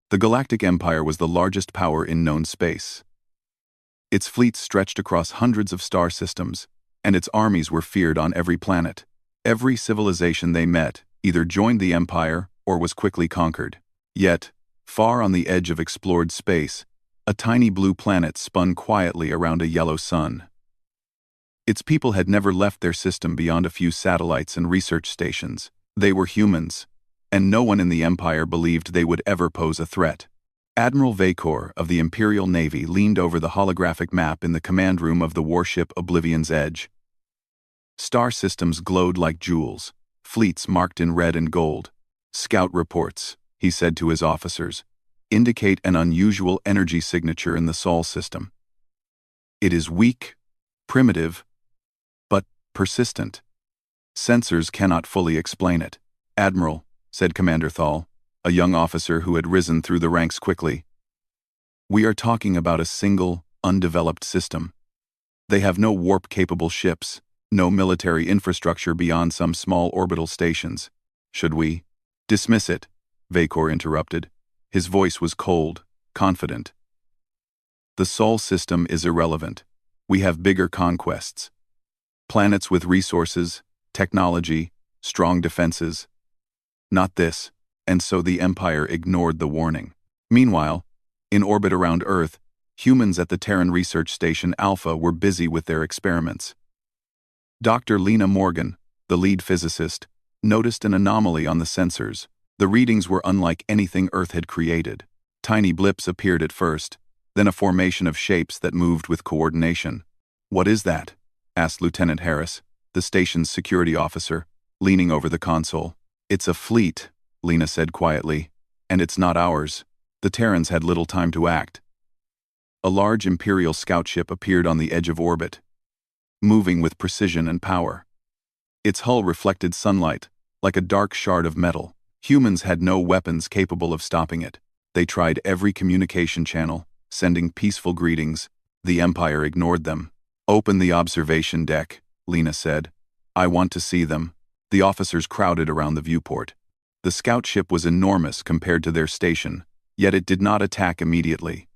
The Galactic Empire was the largest power in known space. Its fleets stretched across hundreds of star systems, and its armies were feared on every planet. Every civilization they met either joined the Empire or was quickly conquered. Yet, far on the edge of explored space, a tiny blue planet spun quietly around a yellow sun. Its people had never left their system beyond a few satellites and research stations. They were humans, and no one in the Empire believed they would ever pose a threat. Admiral Vacor of the Imperial Navy leaned over the holographic map in the command room of the warship Oblivion's Edge. Star systems glowed like jewels, fleets marked in red and gold. "Scout reports," he said to his officers, "indicate an unusual energy signature in the Sol system. It is weak, primitive, but persistent. Sensors cannot fully explain it." "Admiral," said Commander Thal, a young officer who had risen through the ranks quickly, "we are talking about a single, undeveloped system. They have no warp-capable ships, no military infrastructure beyond some small orbital stations. Should we?" "Dismiss it," Vacor interrupted. His voice was cold, confident. "The Sol system is irrelevant. We have bigger conquests. Planets with resources, technology, strong defenses. Not this." And so the Empire ignored the warning. Meanwhile, in orbit around Earth, humans at the Terran Research Station Alpha were busy with their experiments. Dr. Lena Morgan, the lead physicist, noticed an anomaly on the sensors. The readings were unlike anything Earth had created. Tiny blips appeared at first, then a formation of shapes that moved with coordination. "What is that?" asked Lieutenant Harris, the station's security officer, leaning over the console. "It's a fleet," Lena said quietly, "and it's not ours." The Terrans had little time to act. A large Imperial scout ship appeared on the edge of orbit, moving with precision and power. Its hull reflected sunlight, like a dark shard of metal. Humans had no weapons capable of stopping it. They tried every communication channel, sending peaceful greetings. The Empire ignored them. "Open the observation deck," Lena said. "I want to see them." The officers crowded around the viewport. The scout ship was enormous compared to their station, yet it did not attack immediately.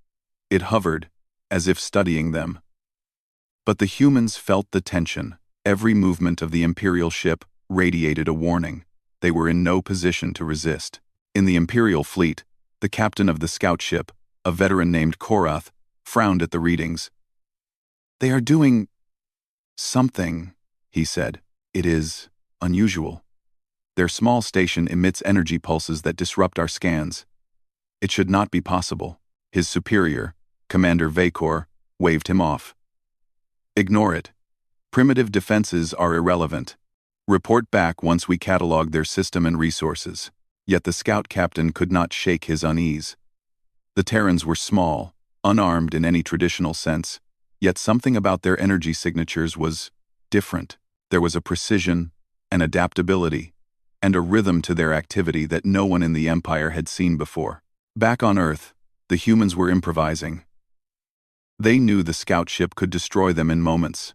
It hovered, as if studying them. But the humans felt the tension. Every movement of the Imperial ship radiated a warning. They were in no position to resist. In the Imperial fleet, the captain of the scout ship, a veteran named Korath, frowned at the readings. "They are doing something," he said. "It is unusual. Their small station emits energy pulses that disrupt our scans. It should not be possible." His superior, Commander Vacor, waved him off. "Ignore it. Primitive defenses are irrelevant. Report back once we catalog their system and resources." Yet the scout captain could not shake his unease. The Terrans were small, unarmed in any traditional sense, yet something about their energy signatures was different. There was a precision, an adaptability, and a rhythm to their activity that no one in the Empire had seen before. Back on Earth, the humans were improvising. They knew the scout ship could destroy them in moments.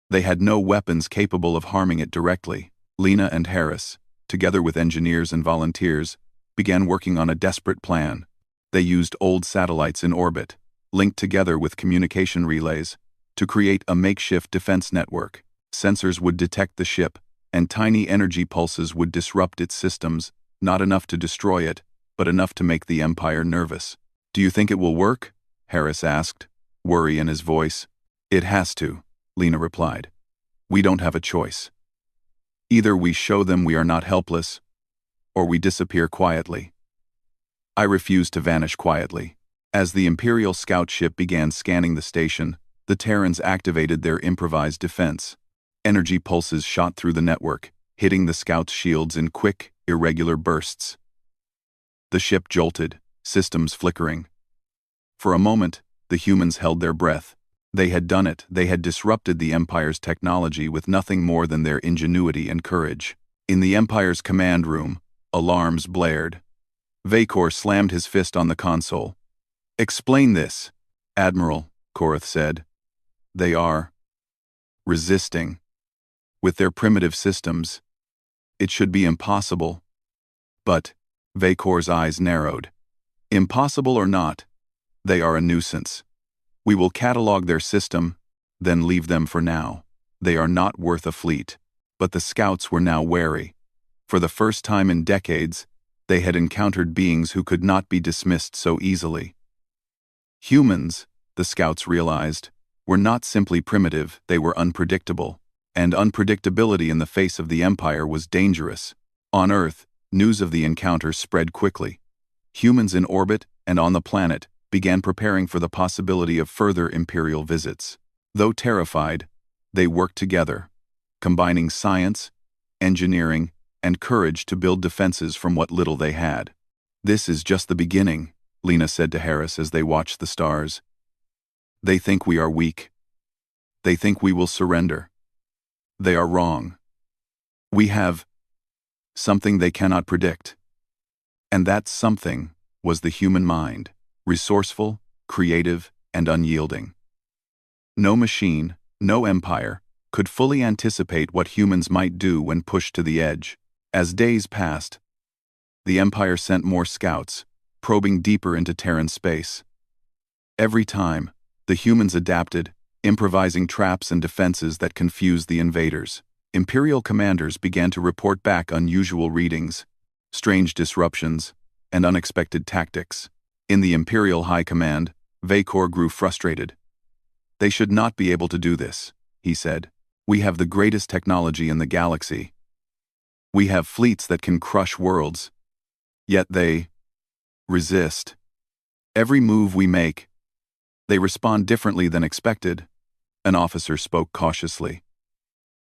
They had no weapons capable of harming it directly. Lena and Harris, together with engineers and volunteers, began working on a desperate plan. They used old satellites in orbit, linked together with communication relays, to create a makeshift defense network. Sensors would detect the ship, and tiny energy pulses would disrupt its systems, not enough to destroy it, but enough to make the Empire nervous. "Do you think it will work?" Harris asked, worry in his voice. "It has to," Lena replied. "We don't have a choice. Either we show them we are not helpless, or we disappear quietly." I refused to vanish quietly. As the Imperial scout ship began scanning the station, the Terrans activated their improvised defense. Energy pulses shot through the network, hitting the scouts' shields in quick, irregular bursts. The ship jolted, systems flickering. For a moment, the humans held their breath. They had done it. They had disrupted the Empire's technology with nothing more than their ingenuity and courage. In the Empire's command room, alarms blared. Vacor slammed his fist on the console. "Explain this." "Admiral," Korath said. "They are resisting. With their primitive systems, it should be impossible." But Vacor's eyes narrowed. Impossible or not, they are a nuisance. We will catalog their system, then leave them for now. They are not worth a fleet. But the scouts were now wary. For the first time in decades, they had encountered beings who could not be dismissed so easily. Humans, the scouts realized, were not simply primitive, they were unpredictable. And unpredictability in the face of the Empire was dangerous. On Earth, news of the encounter spread quickly. Humans in orbit and on the planet began preparing for the possibility of further Imperial visits. Though terrified, they worked together, combining science, engineering, and courage to build defenses from what little they had. "This is just the beginning," Lena said to Harris as they watched the stars. "They think we are weak. They think we will surrender. They are wrong. We have something they cannot predict." And that something was the human mind, resourceful, creative, and unyielding. No machine, no empire, could fully anticipate what humans might do when pushed to the edge. As days passed, the Empire sent more scouts, probing deeper into Terran space. Every time, the humans adapted, improvising traps and defenses that confused the invaders. Imperial commanders began to report back unusual readings, strange disruptions, and unexpected tactics. In the Imperial High Command, Vacor grew frustrated. "They should not be able to do this," he said. "We have the greatest technology in the galaxy. We have fleets that can crush worlds. Yet they resist. Every move we make, they respond differently than expected." An officer spoke cautiously.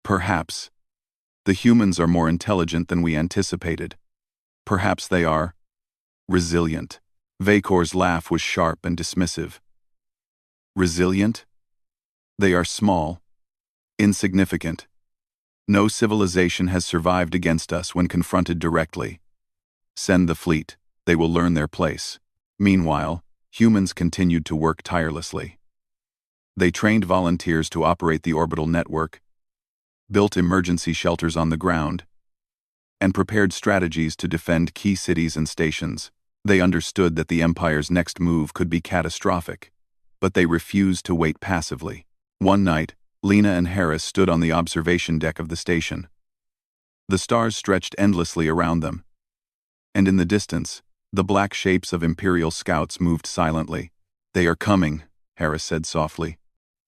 "Perhaps. The humans are more intelligent than we anticipated. Perhaps they are resilient." Vacor's laugh was sharp and dismissive. "Resilient? They are small, insignificant. No civilization has survived against us when confronted directly. Send the fleet, they will learn their place." Meanwhile, humans continued to work tirelessly. They trained volunteers to operate the orbital network, built emergency shelters on the ground, and prepared strategies to defend key cities and stations. They understood that the Empire's next move could be catastrophic, but they refused to wait passively. One night, Lena and Harris stood on the observation deck of the station. The stars stretched endlessly around them, and in the distance, the black shapes of Imperial scouts moved silently. "They are coming," Harris said softly.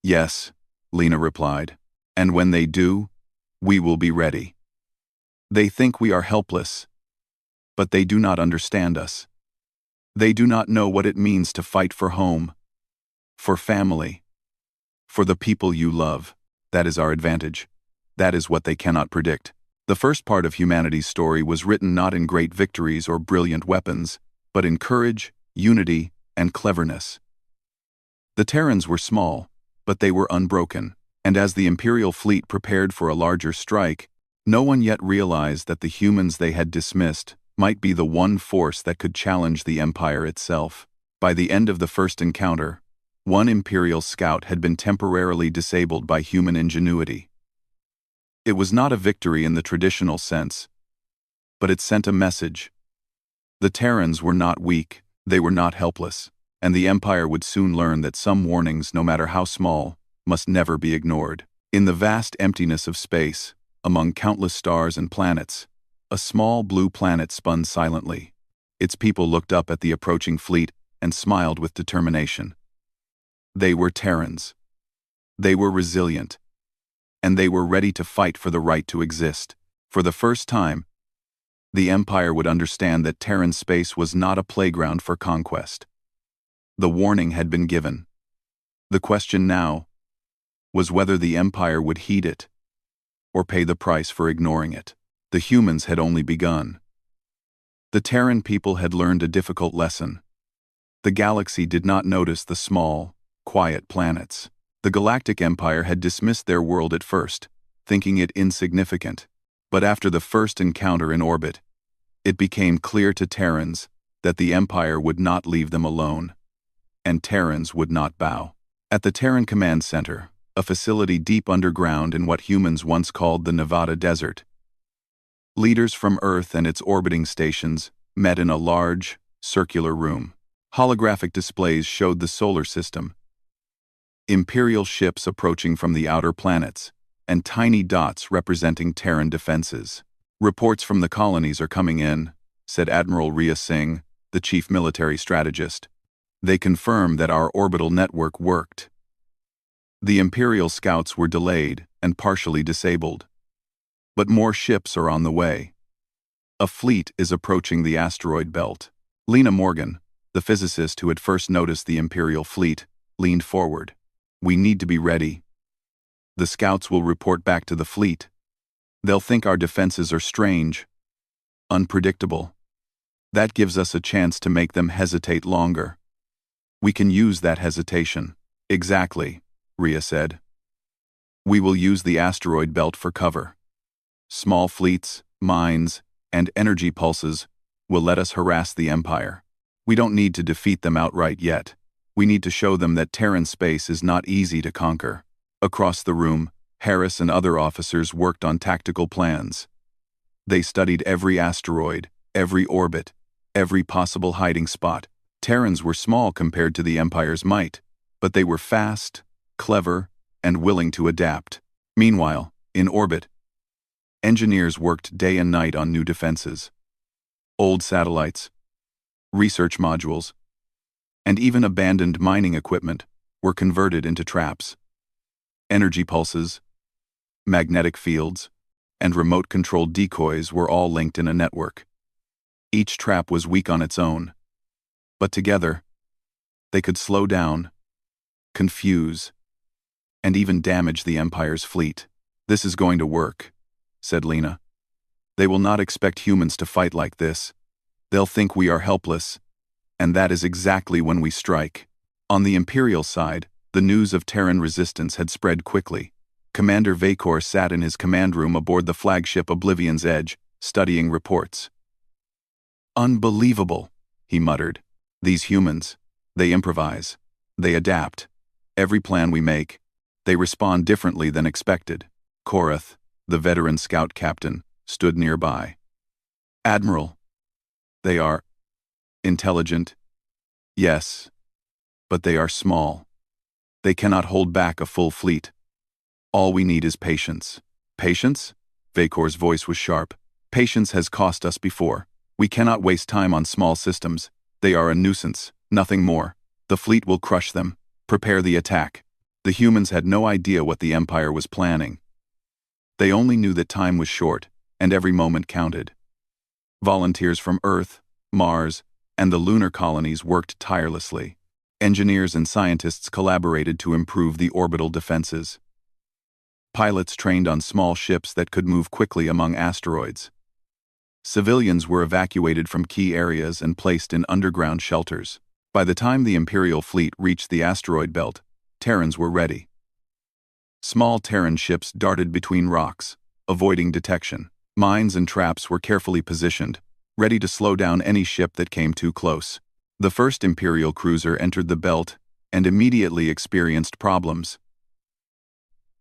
"Yes," Lena replied. "And when they do, we will be ready. They think we are helpless, but they do not understand us. They do not know what it means to fight for home, for family, for the people you love. That is our advantage. That is what they cannot predict." The first part of humanity's story was written not in great victories or brilliant weapons, but in courage, unity, and cleverness. The Terrans were small, but they were unbroken, and as the Imperial fleet prepared for a larger strike, no one yet realized that the humans they had dismissed might be the one force that could challenge the Empire itself. By the end of the first encounter, one Imperial scout had been temporarily disabled by human ingenuity. It was not a victory in the traditional sense, but it sent a message. The Terrans were not weak, they were not helpless, and the Empire would soon learn that some warnings, no matter how small, must never be ignored. In the vast emptiness of space, among countless stars and planets, a small blue planet spun silently. Its people looked up at the approaching fleet and smiled with determination. They were Terrans. They were resilient, and they were ready to fight for the right to exist. For the first time, the Empire would understand that Terran space was not a playground for conquest. The warning had been given. The question now was whether the Empire would heed it, or pay the price for ignoring it. The humans had only begun. The Terran people had learned a difficult lesson. The galaxy did not notice the small, quiet planets. The Galactic Empire had dismissed their world at first, thinking it insignificant. But after the first encounter in orbit, it became clear to Terrans that the Empire would not leave them alone, and Terrans would not bow. At the Terran Command Center, a facility deep underground in what humans once called the Nevada Desert, leaders from Earth and its orbiting stations met in a large, circular room. Holographic displays showed the solar system, Imperial ships approaching from the outer planets, and tiny dots representing Terran defenses. "Reports from the colonies are coming in," said Admiral Rhea Singh, the chief military strategist. "They confirm that our orbital network worked. The Imperial scouts were delayed and partially disabled. But more ships are on the way. A fleet is approaching the asteroid belt." Lena Morgan, the physicist who had first noticed the Imperial fleet, leaned forward. "We need to be ready. The scouts will report back to the fleet. They'll think our defenses are strange, unpredictable. That gives us a chance to make them hesitate longer. We can use that hesitation." "Exactly," Rhea said. "We will use the asteroid belt for cover. Small fleets, mines, and energy pulses will let us harass the Empire. We don't need to defeat them outright yet. We need to show them that Terran space is not easy to conquer." Across the room, Harris and other officers worked on tactical plans. They studied every asteroid, every orbit, every possible hiding spot. Terrans were small compared to the Empire's might, but they were fast, clever, and willing to adapt. Meanwhile, in orbit, engineers worked day and night on new defenses. Old satellites, research modules, and even abandoned mining equipment were converted into traps. Energy pulses, magnetic fields, and remote-controlled decoys were all linked in a network. Each trap was weak on its own, but together, they could slow down, confuse, and even damage the Empire's fleet. "This is going to work," said Lena. "They will not expect humans to fight like this. They'll think we are helpless, and that is exactly when we strike." On the Imperial side, the news of Terran resistance had spread quickly. Commander Vacor sat in his command room aboard the flagship Oblivion's Edge, studying reports. "Unbelievable," he muttered. "These humans, they improvise. They adapt. Every plan we make, they respond differently than expected." Korath, the veteran scout captain, stood nearby. "Admiral, they are intelligent, yes, but they are small. They cannot hold back a full fleet. All we need is patience." "Patience?" Vacor's voice was sharp. "Patience has cost us before. We cannot waste time on small systems. They are a nuisance, nothing more. The fleet will crush them. Prepare the attack." The humans had no idea what the Empire was planning. They only knew that time was short, and every moment counted. Volunteers from Earth, Mars, and the lunar colonies worked tirelessly. Engineers and scientists collaborated to improve the orbital defenses. Pilots trained on small ships that could move quickly among asteroids. Civilians were evacuated from key areas and placed in underground shelters. By the time the Imperial fleet reached the asteroid belt, Terrans were ready. Small Terran ships darted between rocks, avoiding detection. Mines and traps were carefully positioned, ready to slow down any ship that came too close. The first Imperial cruiser entered the belt and immediately experienced problems.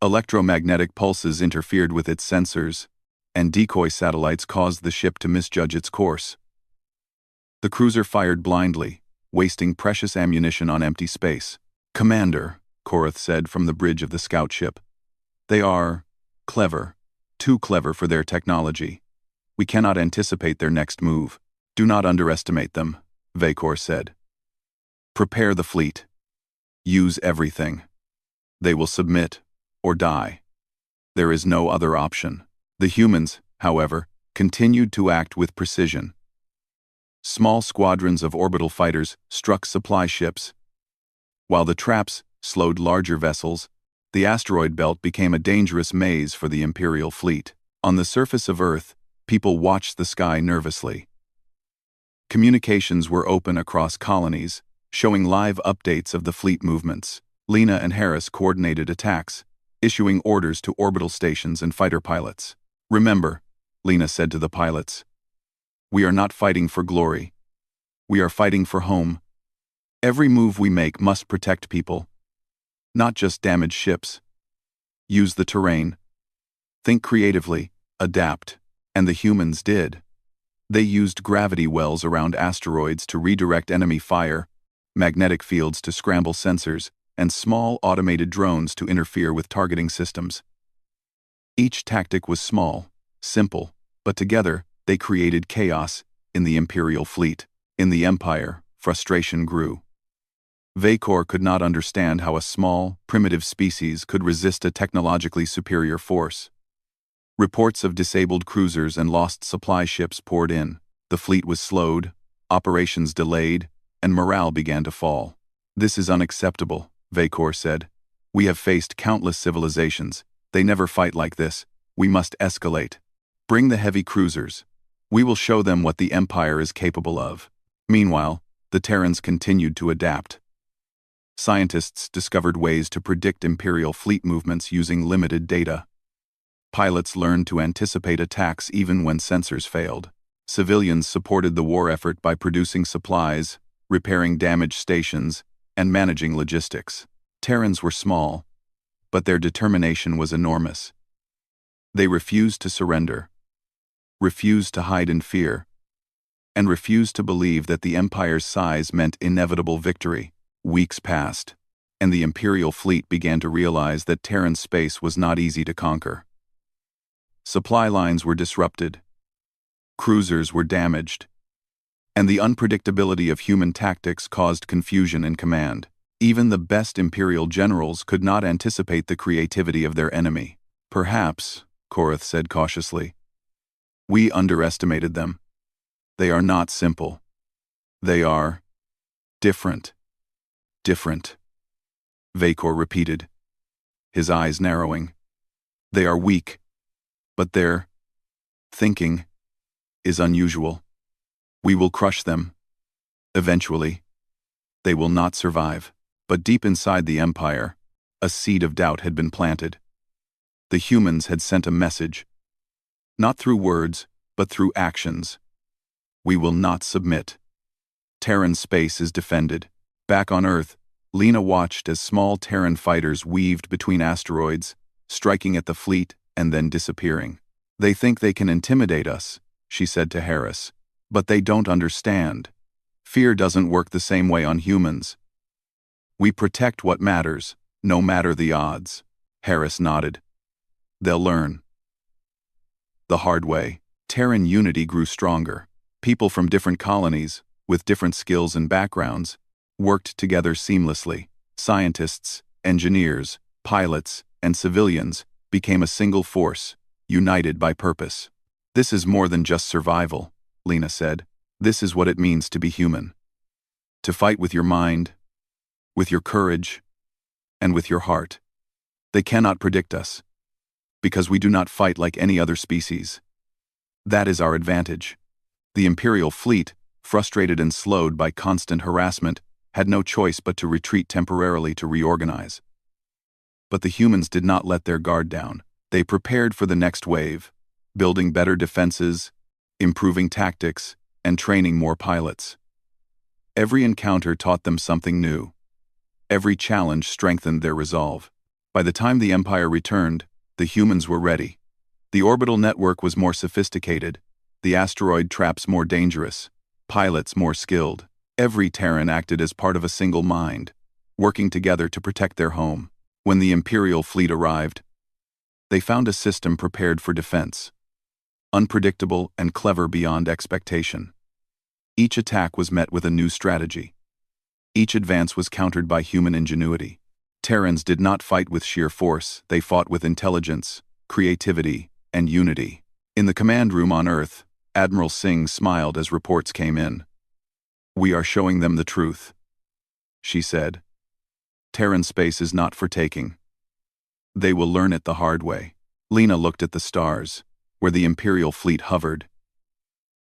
Electromagnetic pulses interfered with its sensors, and decoy satellites caused the ship to misjudge its course. The cruiser fired blindly, wasting precious ammunition on empty space. "Commander," Korath said from the bridge of the scout ship, "they are clever, too clever for their technology. We cannot anticipate their next move." "Do not underestimate them," Vacor said. "Prepare the fleet. Use everything. They will submit or die. There is no other option." The humans, however, continued to act with precision. Small squadrons of orbital fighters struck supply ships. While the traps slowed larger vessels, the asteroid belt became a dangerous maze for the Imperial fleet. On the surface of Earth, people watched the sky nervously. Communications were open across colonies, showing live updates of the fleet movements. Lena and Harris coordinated attacks, issuing orders to orbital stations and fighter pilots. "Remember," Lena said to the pilots, "we are not fighting for glory. We are fighting for home. Every move we make must protect people, not just damage ships. Use the terrain. Think creatively, adapt." And the humans did. They used gravity wells around asteroids to redirect enemy fire, magnetic fields to scramble sensors, and small automated drones to interfere with targeting systems. Each tactic was small, simple, but together they created chaos in the Imperial fleet. In the Empire, frustration grew. Vacor could not understand how a small, primitive species could resist a technologically superior force. Reports of disabled cruisers and lost supply ships poured in. The fleet was slowed, operations delayed, and morale began to fall. "This is unacceptable," Vacor said. "We have faced countless civilizations. They never fight like this. We must escalate. Bring the heavy cruisers. We will show them what the Empire is capable of." Meanwhile, the Terrans continued to adapt. Scientists discovered ways to predict Imperial fleet movements using limited data. Pilots learned to anticipate attacks even when sensors failed. Civilians supported the war effort by producing supplies, repairing damaged stations, and managing logistics. Terrans were small, but their determination was enormous. They refused to surrender, refused to hide in fear, and refused to believe that the Empire's size meant inevitable victory. Weeks passed, and the Imperial fleet began to realize that Terran space was not easy to conquer. Supply lines were disrupted, cruisers were damaged, and the unpredictability of human tactics caused confusion in command. Even the best Imperial generals could not anticipate the creativity of their enemy. "Perhaps," Korath said cautiously, "we underestimated them. They are not simple. They are different." "Different," Vacor repeated, his eyes narrowing. "They are weak, but their thinking is unusual. We will crush them. Eventually, they will not survive." But deep inside the Empire, a seed of doubt had been planted. The humans had sent a message, not through words, but through actions. "We will not submit. Terran space is defended." Back on Earth, Lena watched as small Terran fighters weaved between asteroids, striking at the fleet and then disappearing. "They think they can intimidate us," she said to Harris, "but they don't understand. Fear doesn't work the same way on humans. We protect what matters, no matter the odds." Harris nodded. "They'll learn." The hard way. Terran unity grew stronger. People from different colonies, with different skills and backgrounds, worked together seamlessly. Scientists, engineers, pilots, and civilians became a single force, united by purpose. "This is more than just survival," Lena said. "This is what it means to be human. To fight with your mind, with your courage, and with your heart. They cannot predict us, because we do not fight like any other species. That is our advantage." The Imperial fleet, frustrated and slowed by constant harassment, had no choice but to retreat temporarily to reorganize. But the humans did not let their guard down. They prepared for the next wave, building better defenses, improving tactics, and training more pilots. Every encounter taught them something new. Every challenge strengthened their resolve. By the time the Empire returned, the humans were ready. The orbital network was more sophisticated, the asteroid traps more dangerous, pilots more skilled. Every Terran acted as part of a single mind, working together to protect their home. When the Imperial fleet arrived, they found a system prepared for defense, unpredictable and clever beyond expectation. Each attack was met with a new strategy. Each advance was countered by human ingenuity. Terrans did not fight with sheer force, they fought with intelligence, creativity, and unity. In the command room on Earth, Admiral Singh smiled as reports came in. "We are showing them the truth," she said. "Terran space is not for taking. They will learn it the hard way." Lena looked at the stars, where the Imperial fleet hovered,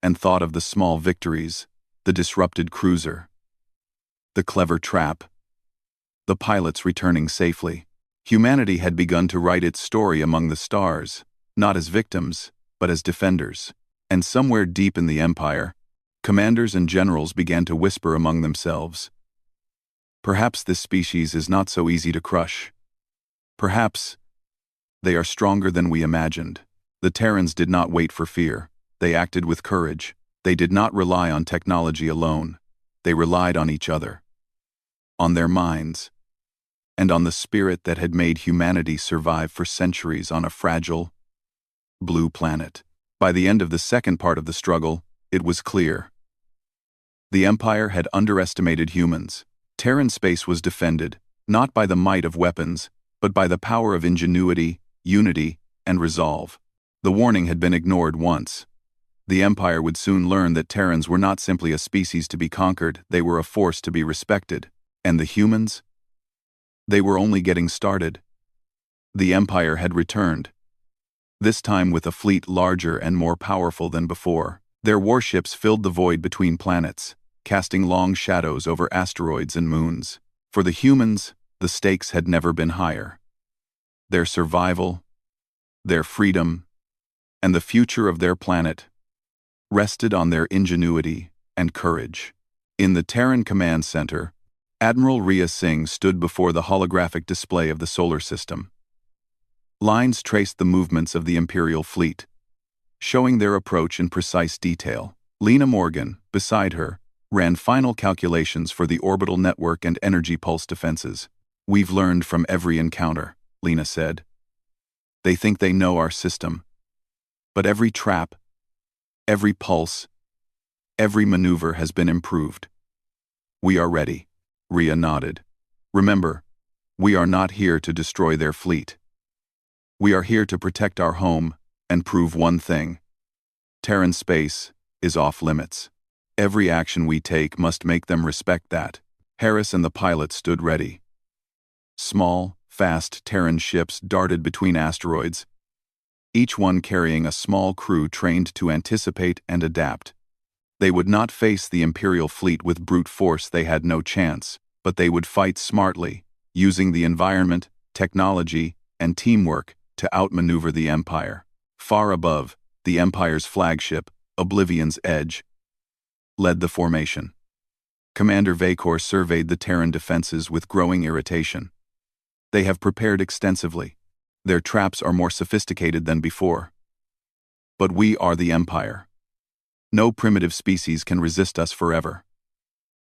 and thought of the small victories, the disrupted cruiser, the clever trap, the pilots returning safely. Humanity had begun to write its story among the stars, not as victims, but as defenders. And somewhere deep in the Empire, commanders and generals began to whisper among themselves, "Perhaps this species is not so easy to crush. Perhaps they are stronger than we imagined." The Terrans did not wait for fear. They acted with courage. They did not rely on technology alone. They relied on each other. on their minds, and on the spirit that had made humanity survive for centuries on a fragile, blue planet. By the end of the second part of the struggle, it was clear. The Empire had underestimated humans. Terran space was defended, not by the might of weapons, but by the power of ingenuity, unity, and resolve. The warning had been ignored once. The Empire would soon learn that Terrans were not simply a species to be conquered, they were a force to be respected. And the humans? They were only getting started. The Empire had returned, this time with a fleet larger and more powerful than before. Their warships filled the void between planets, casting long shadows over asteroids and moons. For the humans, the stakes had never been higher. Their survival, their freedom, and the future of their planet rested on their ingenuity and courage. In the Terran Command Center, Admiral Rhea Singh stood before the holographic display of the solar system. Lines traced the movements of the Imperial fleet, showing their approach in precise detail. Lena Morgan, beside her, ran final calculations for the orbital network and energy pulse defenses. "We've learned from every encounter," Lena said. "They think they know our system. But every trap, every pulse, every maneuver has been improved. We are ready." Rhea nodded. "Remember, we are not here to destroy their fleet. We are here to protect our home and prove one thing. Terran space is off limits. Every action we take must make them respect that." Harris and the pilot stood ready. Small, fast Terran ships darted between asteroids, each one carrying a small crew trained to anticipate and adapt. They would not face the Imperial fleet with brute force, they had no chance, but they would fight smartly, using the environment, technology, and teamwork to outmaneuver the Empire. Far above, the Empire's flagship, Oblivion's Edge, led the formation. Commander Vacor surveyed the Terran defenses with growing irritation. "They have prepared extensively. Their traps are more sophisticated than before. But we are the Empire. No primitive species can resist us forever.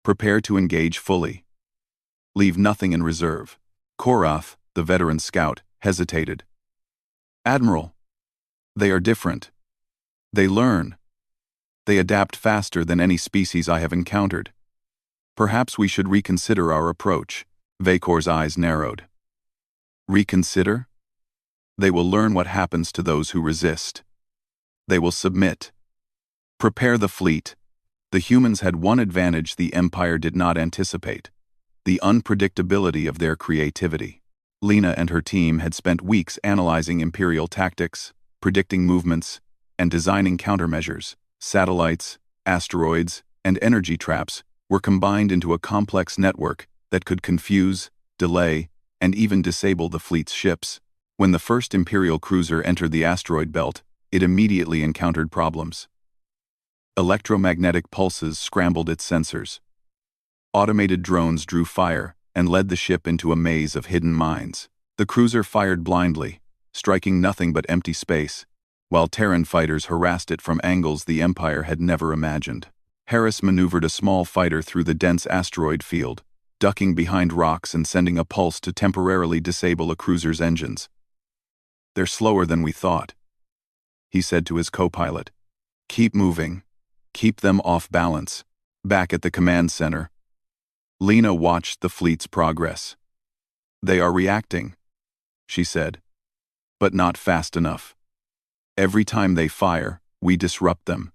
Prepare to engage fully. Leave nothing in reserve." Korath, the veteran scout, hesitated. "Admiral, they are different. They learn. They adapt faster than any species I have encountered. Perhaps we should reconsider our approach." Vacor's eyes narrowed. "Reconsider? They will learn what happens to those who resist. They will submit. Prepare the fleet." The humans had one advantage the Empire did not anticipate: the unpredictability of their creativity. Lena and her team had spent weeks analyzing Imperial tactics, predicting movements, and designing countermeasures. Satellites, asteroids, and energy traps were combined into a complex network that could confuse, delay, and even disable the fleet's ships. When the first Imperial cruiser entered the asteroid belt, it immediately encountered problems. Electromagnetic pulses scrambled its sensors. Automated drones drew fire and led the ship into a maze of hidden mines. The cruiser fired blindly, striking nothing but empty space, while Terran fighters harassed it from angles the Empire had never imagined. Harris maneuvered a small fighter through the dense asteroid field, ducking behind rocks and sending a pulse to temporarily disable a cruiser's engines. "They're slower than we thought," he said to his co-pilot. "Keep moving. Keep them off balance." Back at the command center, Lena watched the fleet's progress. "They are reacting," she said, "but not fast enough. Every time they fire, we disrupt them.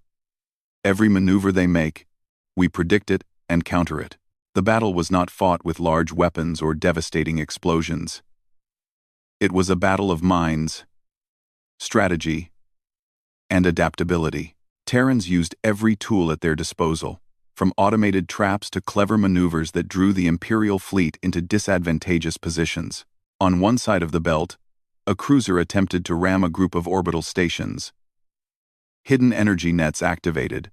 Every maneuver they make, we predict it and counter it." The battle was not fought with large weapons or devastating explosions. It was a battle of minds, strategy, and adaptability. Terrans used every tool at their disposal, from automated traps to clever maneuvers that drew the Imperial fleet into disadvantageous positions. On one side of the belt, a cruiser attempted to ram a group of orbital stations. Hidden energy nets activated,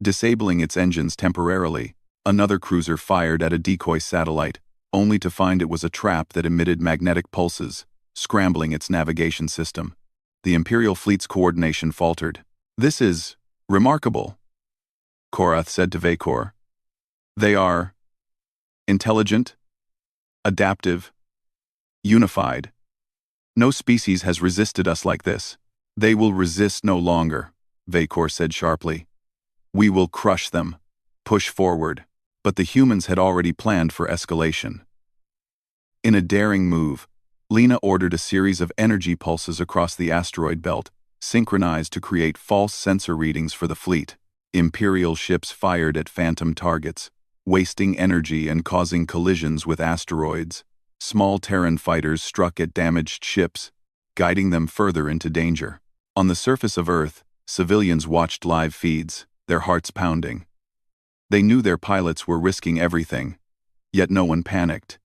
disabling its engines temporarily. Another cruiser fired at a decoy satellite, only to find it was a trap that emitted magnetic pulses, scrambling its navigation system. The Imperial fleet's coordination faltered. "This is remarkable," Korath said to Vacor. "They are Intelligent, adaptive, unified. No species has resisted us like this. They will resist no longer, Vacor said sharply. We will crush them, push forward. But the humans had already planned for escalation. In a daring move, Lena ordered a series of energy pulses across the asteroid belt, synchronized to create false sensor readings for the fleet. Imperial ships fired at phantom targets, wasting energy and causing collisions with asteroids. Small Terran fighters struck at damaged ships, guiding them further into danger. On the surface of Earth, civilians watched live feeds, their hearts pounding. They knew their pilots were risking everything, yet no one panicked.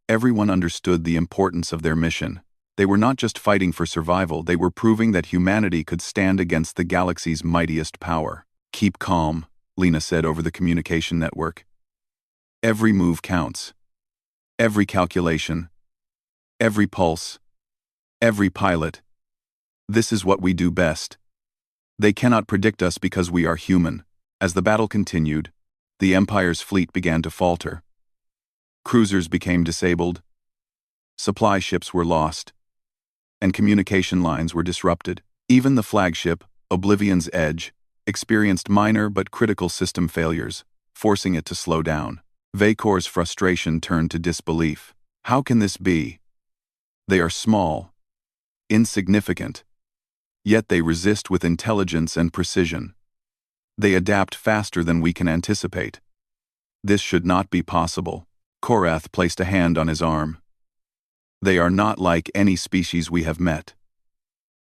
Everyone understood the importance of their mission. They were not just fighting for survival, they were proving that humanity could stand against the galaxy's mightiest power. Keep calm, Lena said over the communication network. Every move counts. Every calculation. Every pulse. Every pilot. This is what we do best. They cannot predict us because we are human. As the battle continued, the Empire's fleet began to falter. Cruisers became disabled, supply ships were lost, and communication lines were disrupted. Even the flagship, Oblivion's Edge, experienced minor but critical system failures, forcing it to slow down. Vacor's frustration turned to disbelief. How can this be? They are small, insignificant, yet they resist with intelligence and precision. They adapt faster than we can anticipate. This should not be possible. Korath placed a hand on his arm. They are not like any species we have met.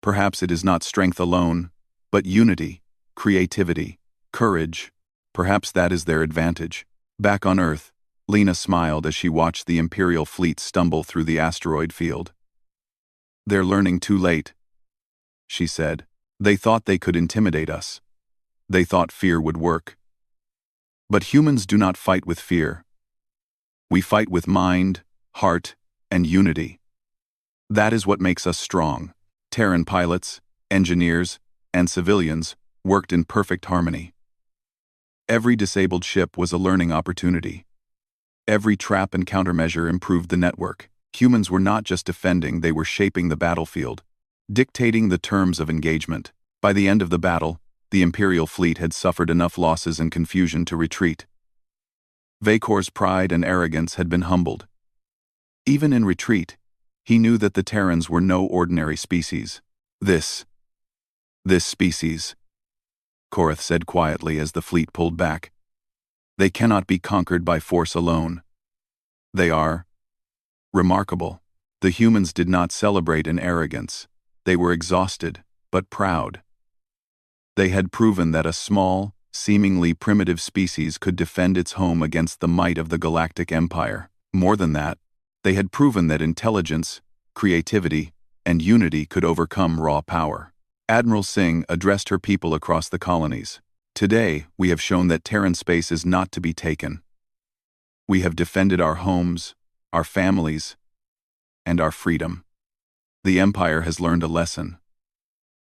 Perhaps it is not strength alone, but unity, creativity, courage. Perhaps that is their advantage. Back on Earth, Lena smiled as she watched the Imperial fleet stumble through the asteroid field. They're learning too late, she said. They thought they could intimidate us. They thought fear would work. But humans do not fight with fear. We fight with mind, heart, and unity. That is what makes us strong. Terran pilots, engineers, and civilians worked in perfect harmony. Every disabled ship was a learning opportunity. Every trap and countermeasure improved the network. Humans were not just defending, they were shaping the battlefield, dictating the terms of engagement. By the end of the battle, the Imperial fleet had suffered enough losses and confusion to retreat. Vacor's pride and arrogance had been humbled. Even in retreat, he knew that the Terrans were no ordinary species. This species, Korath said quietly as the fleet pulled back. They cannot be conquered by force alone. They are remarkable. The humans did not celebrate in arrogance. They were exhausted, but proud. They had proven that a small, seemingly primitive species could defend its home against the might of the Galactic Empire. More than that, they had proven that intelligence, creativity, and unity could overcome raw power. Admiral Singh addressed her people across the colonies. Today, we have shown that Terran space is not to be taken. We have defended our homes, our families, and our freedom. The Empire has learned a lesson.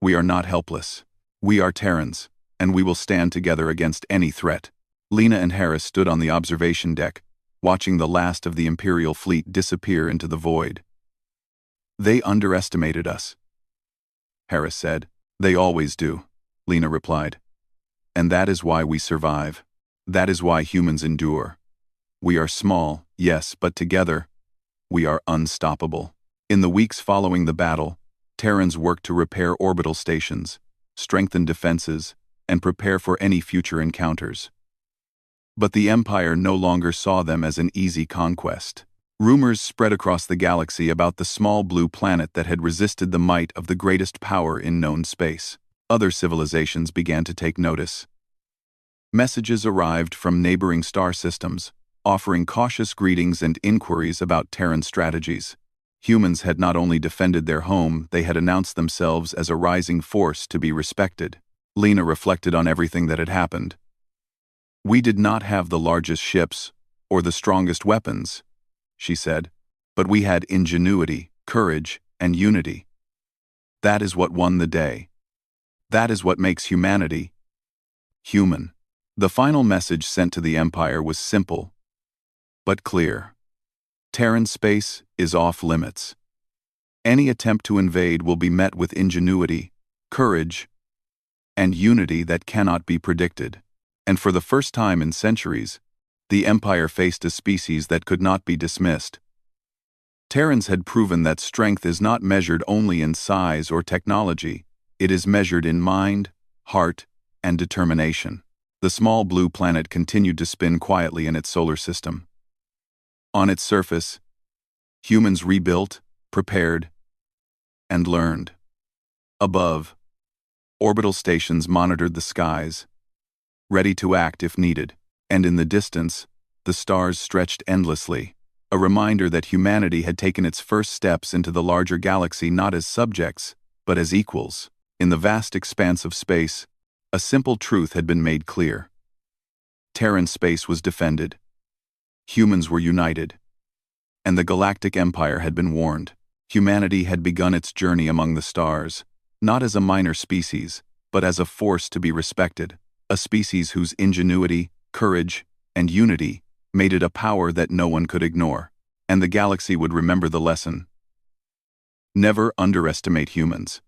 We are not helpless. We are Terrans, and we will stand together against any threat. Lena and Harris stood on the observation deck, watching the last of the Imperial fleet disappear into the void. They underestimated us, Harris said. They always do, Lena replied. And that is why we survive. That is why humans endure. We are small, yes, but together, we are unstoppable. In the weeks following the battle, Terrans worked to repair orbital stations, strengthen defenses, and prepare for any future encounters. But the Empire no longer saw them as an easy conquest. Rumors spread across the galaxy about the small blue planet that had resisted the might of the greatest power in known space. Other civilizations began to take notice. Messages arrived from neighboring star systems, offering cautious greetings and inquiries about Terran strategies. Humans had not only defended their home, they had announced themselves as a rising force to be respected. Lena reflected on everything that had happened. We did not have the largest ships or the strongest weapons, she said, but we had ingenuity, courage, and unity. That is what won the day. That is what makes humanity human. The final message sent to the Empire was simple but clear. Terran space is off limits. Any attempt to invade will be met with ingenuity, courage, and unity that cannot be predicted. And for the first time in centuries, the Empire faced a species that could not be dismissed. Terrans had proven that strength is not measured only in size or technology, it is measured in mind, heart, and determination. The small blue planet continued to spin quietly in its solar system. On its surface, humans rebuilt, prepared, and learned. Above, orbital stations monitored the skies, ready to act if needed, and in the distance, the stars stretched endlessly, a reminder that humanity had taken its first steps into the larger galaxy not as subjects, but as equals. In the vast expanse of space, a simple truth had been made clear. Terran space was defended, humans were united, and the Galactic Empire had been warned. Humanity had begun its journey among the stars, not as a minor species, but as a force to be respected, a species whose ingenuity, courage, and unity made it a power that no one could ignore. And the galaxy would remember the lesson. Never underestimate humans.